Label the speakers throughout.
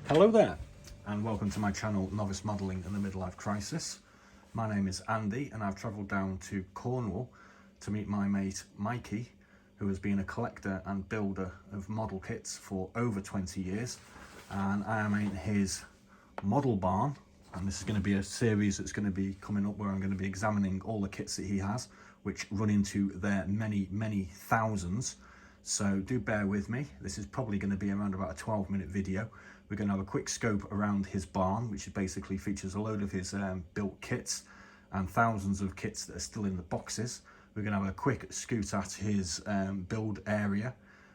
Speaker 1: Hello there, and welcome to my channel Novice Modelling and the Midlife Crisis. My name is Andy, and I've travelled down to Cornwall to meet my mate Mikey, who has been a collector and builder of model kits for over 20 years, and I am in his model barn. And this is going to be a series that's going to be coming up where I'm going to be examining all the kits that he has, which run into their many thousands. So do bear with me. This is probably going to be around about a 12-minute video. We're going to have a quick scope around his barn, which basically features a load of his built kits and thousands of kits that are still in the boxes. We're going to have a quick scoot at his build area,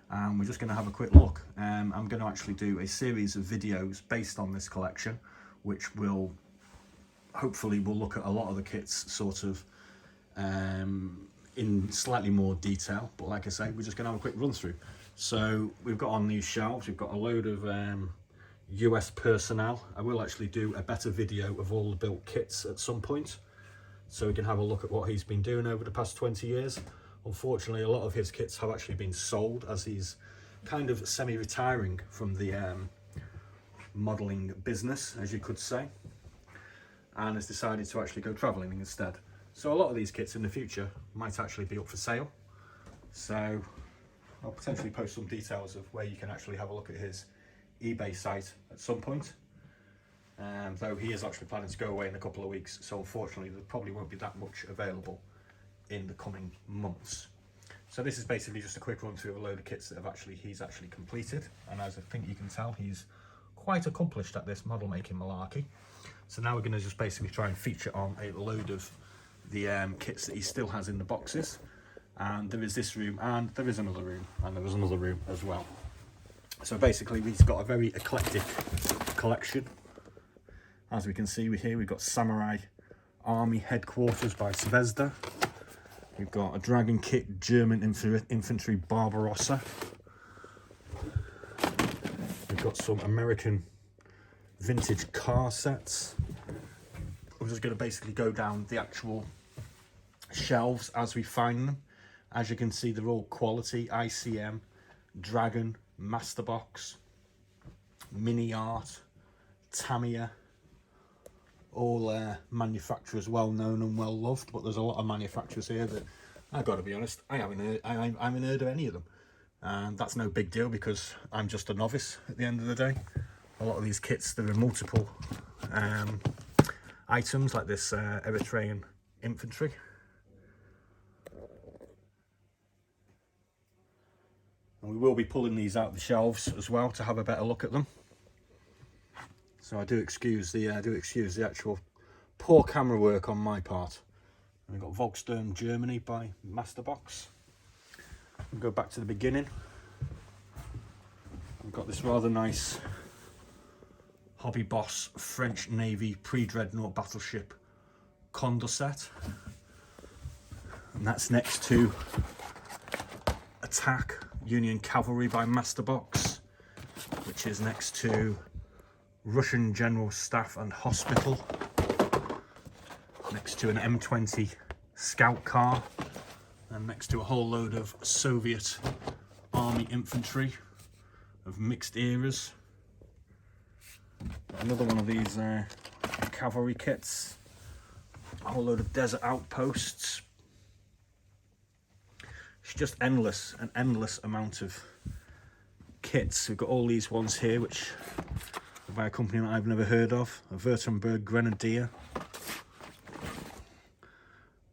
Speaker 1: and we're just going to have a quick look. I'm going to actually do a series of videos based on this collection, which will hopefully we'll look at a lot of the kits sort of in slightly more detail, but like I say, we're just going to have a quick run through. So we've got on these shelves, we've got a load of US personnel. I will actually do a better video of all the built kits at some point, so we can have a look at what he's been doing over the past 20 years. Unfortunately, a lot of his kits have actually been sold, as he's kind of semi-retiring from the modelling business, as you could say, and has decided to actually go travelling instead. So a lot of these kits in the future might actually be up for sale. So I'll potentially post some details of where you can actually have a look at his eBay site at some point. Though he is actually planning to go away in a couple of weeks, so unfortunately there probably won't be that much available in the coming months. So this is basically just a quick run through of a load of kits that he's actually completed, and as I think you can tell, he's quite accomplished at this model making malarkey. So now we're going to just basically try and feature on a load of the kits that he still has in the boxes. And there is this room, and there is another room, and there is another room as well. So basically he's got a very eclectic collection. As we can see here, we've got Samurai Army Headquarters by Zvezda. We've got a Dragon Kit German Infantry Barbarossa. We've got some American vintage car sets. We're just going to basically go down the actual shelves as we find them. As you can see, they're all quality ICM, Dragon, Masterbox, Mini Art, Tamiya, all manufacturers well known and well loved. But there's a lot of manufacturers here that I've got to be honest, I haven't heard of any of them, and that's no big deal because I'm just a novice at the end of the day. A lot of these kits, there are multiple items, like this Eritrean infantry. And we will be pulling these out of the shelves as well to have a better look at them. So I do excuse the actual poor camera work on my part. And we've got Volksturm Germany by Masterbox. We'll go back to the beginning. We've got this rather nice Hobby Boss French Navy pre-dreadnought battleship Condor set, and that's next to Attack Union Cavalry by Masterbox, which is next to Russian General Staff and Hospital, next to an M20 scout car, and next to a whole load of Soviet Army infantry of mixed eras. Another one of these cavalry kits, a whole load of desert outposts. It's just endless, an endless amount of kits. We've got all these ones here, which are by a company that I've never heard of, a Württemberg Grenadier,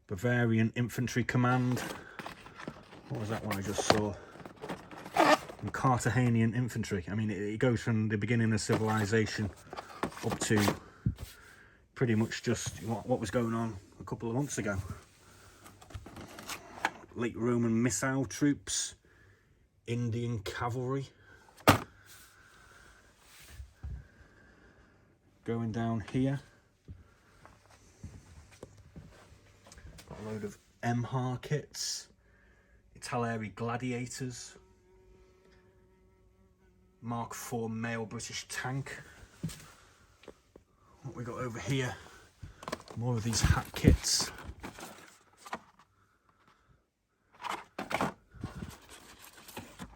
Speaker 1: Bavarian Infantry Command. What was that one I just saw? And Cartagenian Infantry. I mean, it goes from the beginning of civilization up to pretty much just what was going on a couple of months ago. Late Roman missile troops, Indian cavalry. Going down here, got a load of MHAR kits, Italeri Gladiators, Mark IV male British tank. What we got over here, more of these hat kits.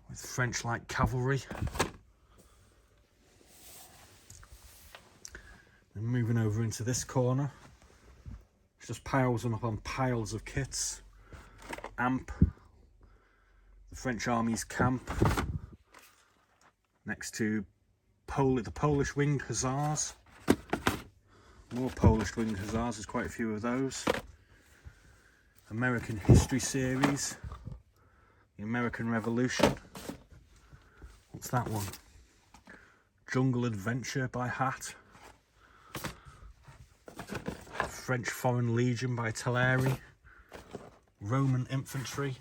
Speaker 1: With French light cavalry. And moving over into this corner, it's just piles them up on piles of kits. AMP, the French Army's camp, next to the Polish Winged Hussars. More Polish Winged Hussars, there's quite a few of those. American History Series, the American Revolution. What's that one? Jungle Adventure by Hatt. French Foreign Legion by Teleri. Roman Infantry.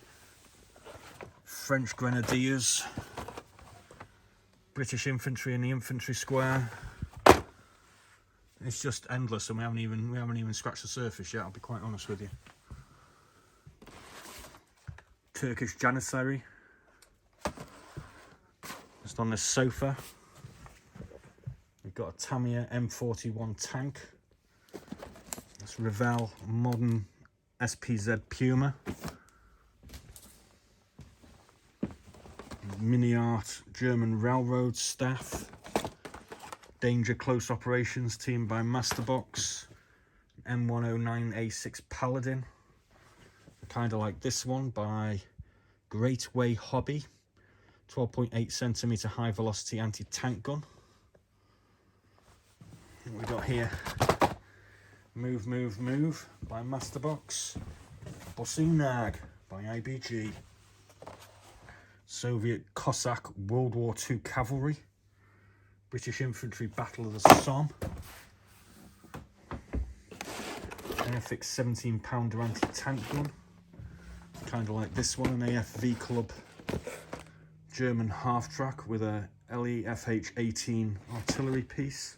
Speaker 1: French Grenadiers. British Infantry in the Infantry Square. It's just endless, and we haven't even scratched the surface yet, I'll be quite honest with you. Turkish Janissary. Just on this sofa, we've got a Tamiya M41 tank. That's Revell Modern SPZ Puma. Mini Art German Railroad Staff. Danger Close Operations team by Masterbox. M109A6 Paladin. Kind of like this one by Great Way Hobby. 12.8cm high velocity anti-tank gun. What we got here? Move Move Move by Masterbox. Bosunag by IBG. Soviet Cossack World War II Cavalry. British Infantry Battle of the Somme. Airfix 17-pounder anti-tank gun. Kind of like this one, an AFV Club German half-track with a LEFH-18 artillery piece.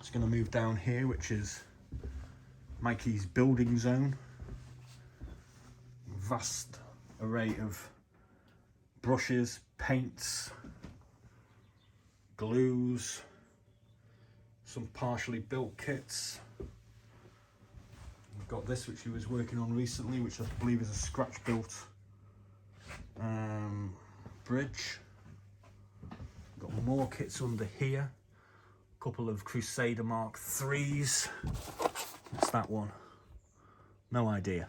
Speaker 1: It's going to move down here, which is Mikey's building zone. Vast array of brushes, paints, glues, some partially built kits. We've got this, which he was working on recently, which I believe is a scratch built bridge. Got more kits under here. A couple of Crusader Mark IIIs. What's that one? No idea.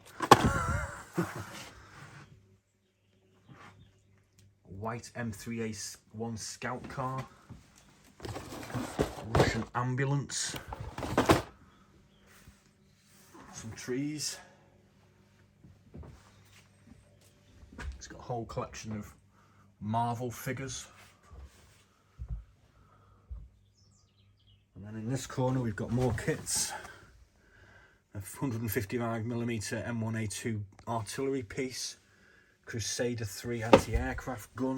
Speaker 1: White M3A1 scout car. Russian ambulance. Some trees. It's got a whole collection of Marvel figures. And then in this corner we've got more kits. A 155mm M1A2 artillery piece. Crusader 3 anti-aircraft gun.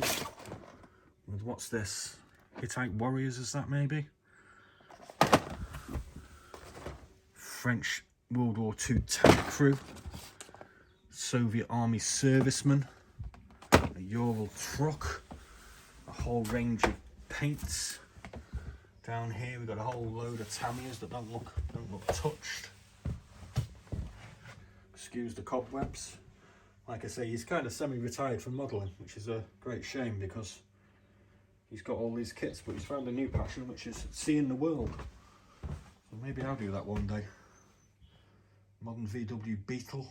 Speaker 1: With what's this? Hittite Warriors, is that maybe? French World War II tank crew. Soviet Army servicemen. A Ural truck. A whole range of paints. Down here we've got a whole load of Tamiyas that don't look touched. Excuse the cobwebs. Like I say, he's kind of semi-retired from modelling, which is a great shame because he's got all these kits, but he's found a new passion, which is seeing the world. So maybe I'll do that one day. Modern VW Beetle.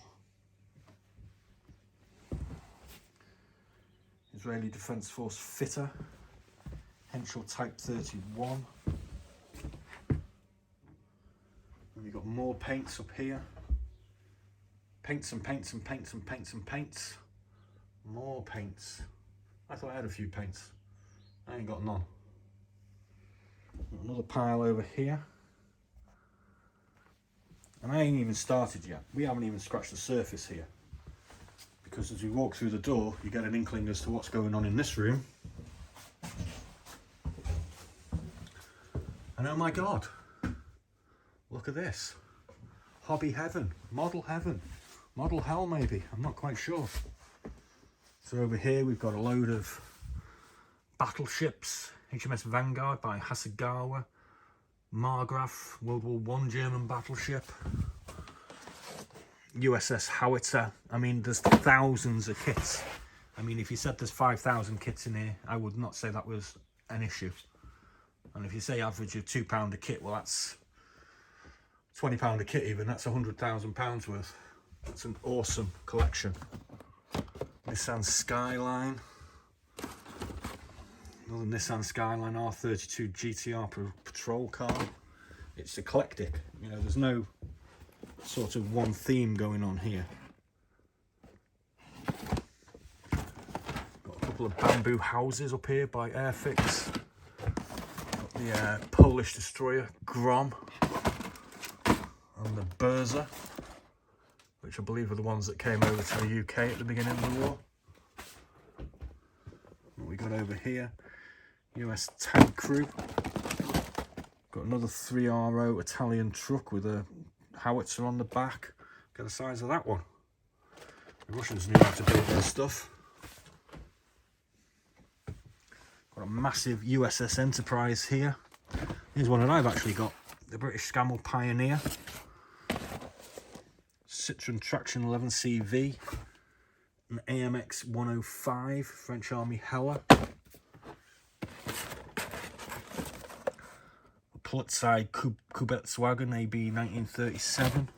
Speaker 1: Israeli Defence Force fitter. Henschel Type 31. And we've got more paints up here. Paints and paints and paints and paints and paints. More paints. I thought I had a few paints. I ain't got none. Another pile over here. And I ain't even started yet. We haven't even scratched the surface here. Because as we walk through the door, you get an inkling as to what's going on in this room. And oh my God, look at this. Hobby heaven, model hell maybe, I'm not quite sure. So over here we've got a load of battleships. HMS Vanguard by Hasegawa. Margraf, World War I German battleship. USS Howitzer. I mean, there's thousands of kits. I mean, if you said there's 5,000 kits in here, I would not say that was an issue. And if you say average of £2 a kit, well, that's £20 a kit even. That's £100,000 worth. That's an awesome collection. Nissan Skyline. Another Nissan Skyline R32 GTR patrol car. It's eclectic. You know, there's no sort of one theme going on here. Got a couple of bamboo houses up here by Airfix. Got the Polish destroyer Grom and the Berza, which I believe are the ones that came over to the UK at the beginning of the war. What we got over here, US tank crew. Got another 3RO Italian truck with a howitzer on the back. Look at the size of that one. The Russians knew how to build their stuff. Got a massive USS Enterprise here. Here's one that I've actually got. The British Scammell Pioneer. Citroen Traction 11CV. An AMX 105 French Army Heller. Plutzside Kubetzwagen AB 1937.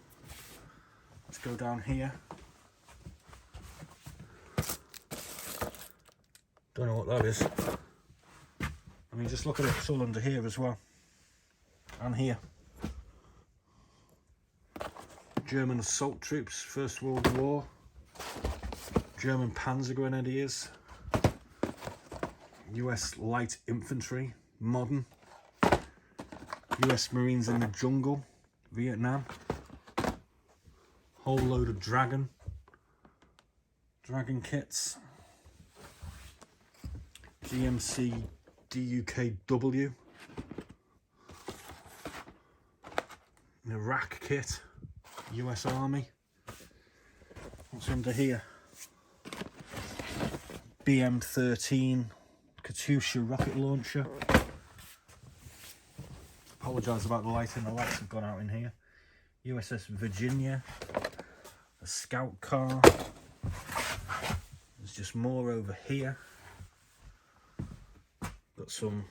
Speaker 1: Let's go down here. Don't know what that is. I mean, just look at it, it's all under here as well. And here. German assault troops, First World War. German Panzer Grenadiers. US Light Infantry, modern. US Marines in the Jungle, Vietnam. Whole load of Dragon kits. GMC DUKW. An Iraq kit, US Army. What's under here? BM-13 Katyusha rocket launcher. Apologise about the lighting, the lights have gone out in here. USS Virginia, a scout car. There's just more over here. Got some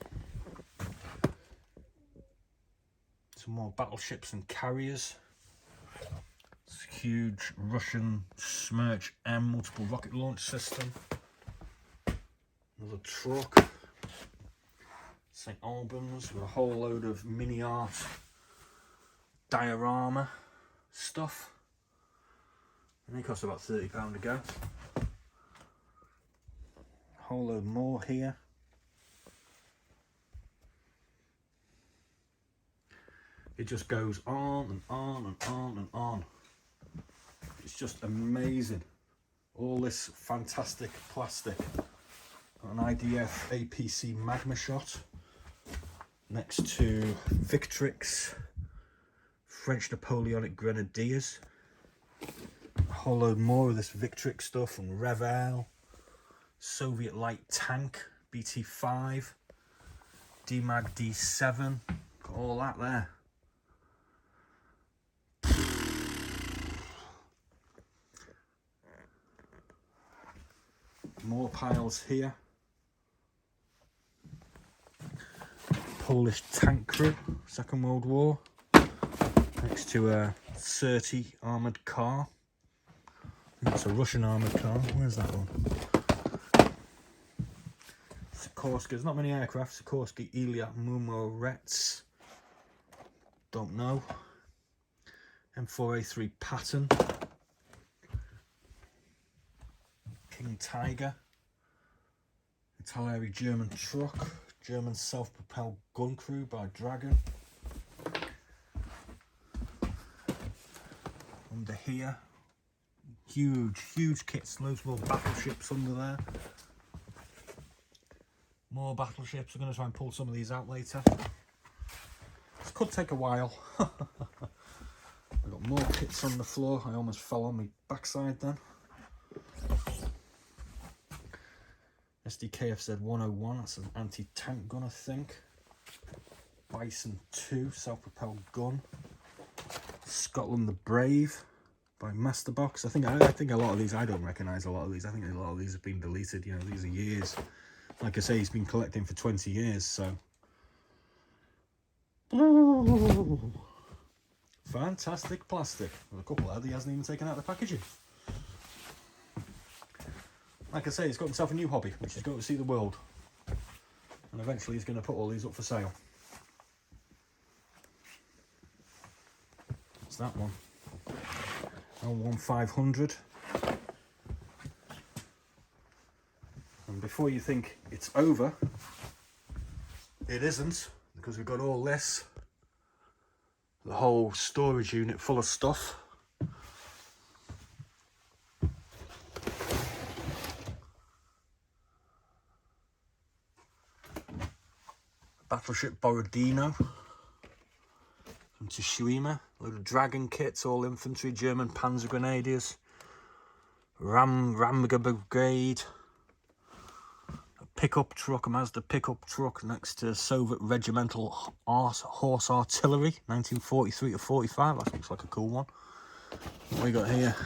Speaker 1: more battleships and carriers. It's a huge Russian Smerch M multiple rocket launch system. Another truck. St Albans with a whole load of mini art diorama stuff. And they cost about £30 to go. A whole load more here. It just goes on and on and on and on. It's just amazing. All this fantastic plastic. Got an IDF APC Magma Shot. Next to Victrix, French Napoleonic Grenadiers. A whole load more of this Victrix stuff and Revel. Soviet light tank, BT5. DMAG D7. Got all that there. More piles here. Polish tank crew, Second World War. Next to a 30 armoured car. That's a Russian armoured car. Where's that one? Sikorsky. There's not many aircraft. Sikorsky, Ilya, Mumorets. Don't know. M4A3 Patton. King Tiger. Italeri German truck. German self-propelled gun crew by Dragon. Under here, huge kits, loads more battleships under there. More battleships. I'm going to try and pull some of these out later. This could take a while. I've got more kits on the floor. I almost fell on my backside then. SDKFZ 101, that's an anti-tank gun, I think. Bison 2, self-propelled gun. Scotland the Brave by Masterbox. I think a lot of these, I don't recognise a lot of these. I think a lot of these have been deleted, you know, these are years. Like I say, he's been collecting for 20 years, so Ooh. Fantastic plastic. There's a couple there that he hasn't even taken out the packaging. Like I say, he's got himself a new hobby, which is going to see the world. And eventually he's going to put all these up for sale. What's that one? L1500. And before you think it's over, it isn't, because we've got all this, the whole storage unit full of stuff. Battleship Borodino from Tsushima, a load of dragon kits, all infantry, German Panzer Grenadiers, Ramga Brigade, a pickup truck, a Mazda pickup truck next to Soviet Regimental Horse Artillery, 1943 to 45, that looks like a cool one. What we got here?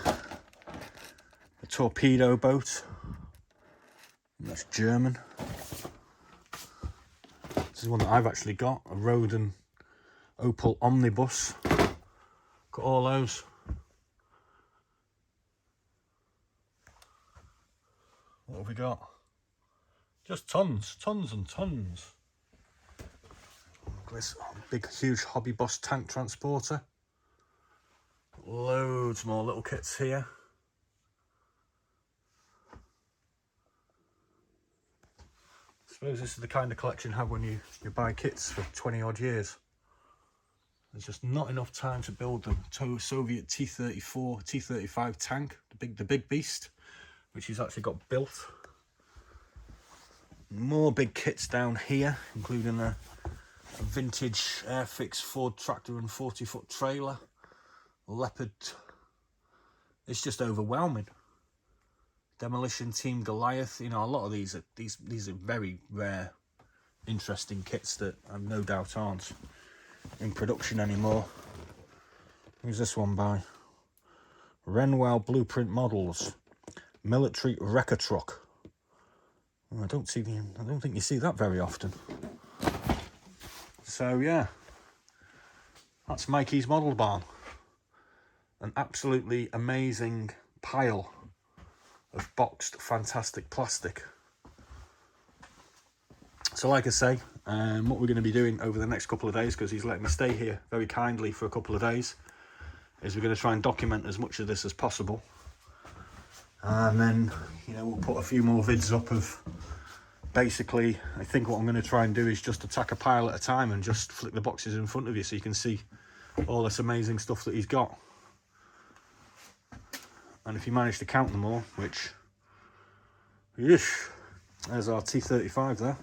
Speaker 1: A torpedo boat, that's German. This is one that I've actually got, a Rodin Opel Omnibus. Got all those. What have we got? Just tons and tons. This big, huge hobby boss tank transporter. Loads more little kits here. I suppose this is the kind of collection you have when you buy kits for 20 odd years. There's just not enough time to build them. Soviet T-34, T-35 tank, the big beast, which he's actually got built. More big kits down here, including a vintage Airfix Ford tractor and 40-foot trailer. Leopard. It's just overwhelming. Demolition Team Goliath. You know, a lot of these are very rare, interesting kits that I've no doubt aren't in production anymore. Who's this one by? Renwell Blueprint Models, military wrecker truck. I don't think you see that very often. So yeah, that's Mikey's Model Barn. An absolutely amazing pile of boxed fantastic plastic. So like I say, what we're going to be doing over the next couple of days, because he's let me stay here very kindly for a couple of days, is we're going to try and document as much of this as possible, and then, you know, we'll put a few more vids up of basically, I think what I'm going to try and do is just attack a pile at a time and just flick the boxes in front of you so you can see all this amazing stuff that he's got. And if you manage to count them all, which, yeesh, there's our T-35 there.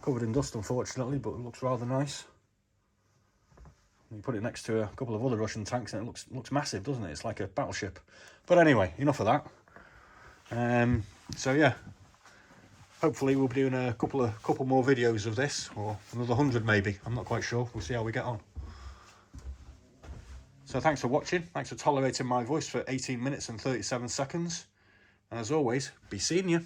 Speaker 1: Covered in dust, unfortunately, but it looks rather nice. You put it next to a couple of other Russian tanks and it looks massive, doesn't it? It's like a battleship. But anyway, enough of that. So yeah, hopefully we'll be doing a couple more videos of this, or another 100 maybe. I'm not quite sure. We'll see how we get on. So thanks for watching. Thanks for tolerating my voice for 18 minutes and 37 seconds. And as always, be seeing you.